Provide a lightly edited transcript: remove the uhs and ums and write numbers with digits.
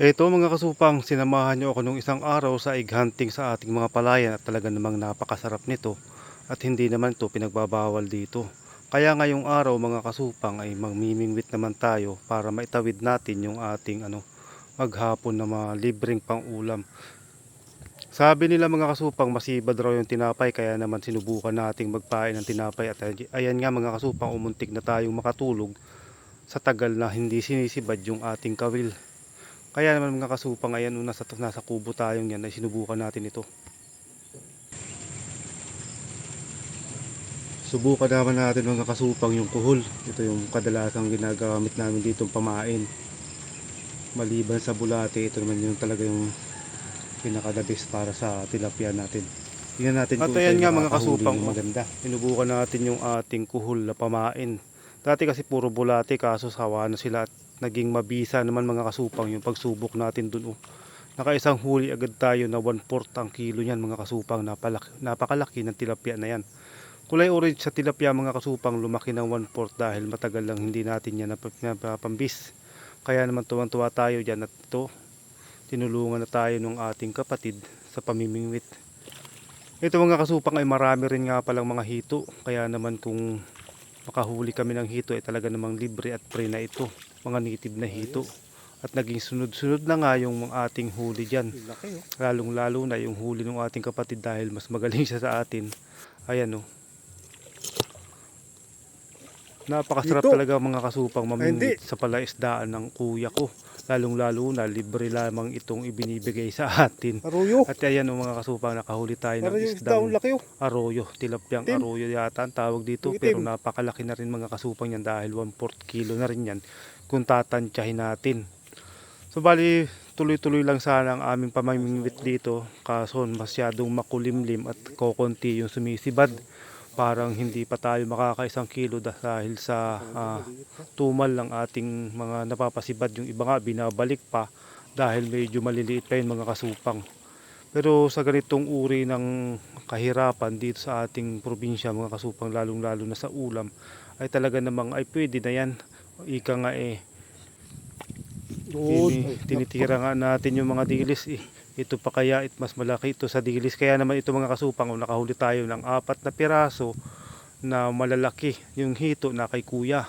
Eto mga kasupang, sinamahan niyo ako nung isang araw sa egg hunting sa ating mga palayan at talaga namang napakasarap nito at hindi naman ito pinagbabawal dito. Kaya ngayong araw mga kasupang ay magmimingwit naman tayo para maitawid natin yung ating maghapon na mga libreng pang-ulam. Sabi nila mga kasupang masibad raw yung tinapay kaya naman sinubukan nating magpain ng tinapay at ayan nga mga kasupang umuntik na tayong makatulog sa tagal na hindi sinisibad yung ating kawil. Kaya naman mga kasupang ayan nasa kubo tayong yan ay sinubukan natin ito. Subukan naman natin mga kasupang yung kuhol. Ito yung kadalasang ginagamit namin dito pamain. Maliban sa bulate, ito naman yung talaga yung pinaka-the best para sa tilapia natin. Tingnan natin kung ito yung mga kasupang maganda. Sinubukan natin yung ating kuhol na pamain. Dati kasi puro bulate kaso sawa na sila at naging mabisa naman mga kasupang yung pagsubok natin dun. Nakaisang huli agad tayo na 1/4 ang kilo niyan mga kasupang, napakalaki ng tilapia na yan. Kulay orange sa tilapia mga kasupang, lumaki ng 1/4 dahil matagal lang hindi natin yan napapambis. Kaya naman tuwang-tuwa tayo dyan at ito, tinulungan na tayo ng ating kapatid sa pamimingwit. Ito mga kasupang ay marami rin nga palang mga hito, kaya naman kung makahuli kami ng hito ay talaga namang libre at free na ito, mga native na hito. At naging sunod-sunod na nga yung ating huli dyan. Lalong lalo na yung huli ng ating kapatid dahil mas magaling siya sa atin. Ayan o. Napakasarap talaga mga kasupang mamingwit sa palaisdaan ng kuya ko. Lalong lalo na libre lamang itong ibinibigay sa atin. Aroyo. At ayan o mga kasupang, nakahuli tayo ng isdang aroyo. Tilapyang aroyo yata ang tawag dito. Pero napakalaki na rin mga kasupang yan dahil 1/4 kilo na rin yan kung tatansyahin natin. So bali tuloy-tuloy lang sana ang aming pamimingwit dito kaso masyadong makulimlim at kokonti yung sumisibad. Parang hindi pa tayo makakaisang kilo dahil sa tumal ng ating mga napapasibad. Yung iba nga binabalik pa dahil medyo maliliit pa yun mga kasupang. Pero sa ganitong uri ng kahirapan dito sa ating probinsya mga kasupang, lalong lalo na sa ulam, ay talaga namang ay pwede na yan. Ika nga tinitira nga natin yung mga dilis ito pa kaya mas malaki ito sa dilis. Kaya naman ito mga kasupang, nakahuli tayo ng 4 na piraso na malalaki yung hito na kay kuya.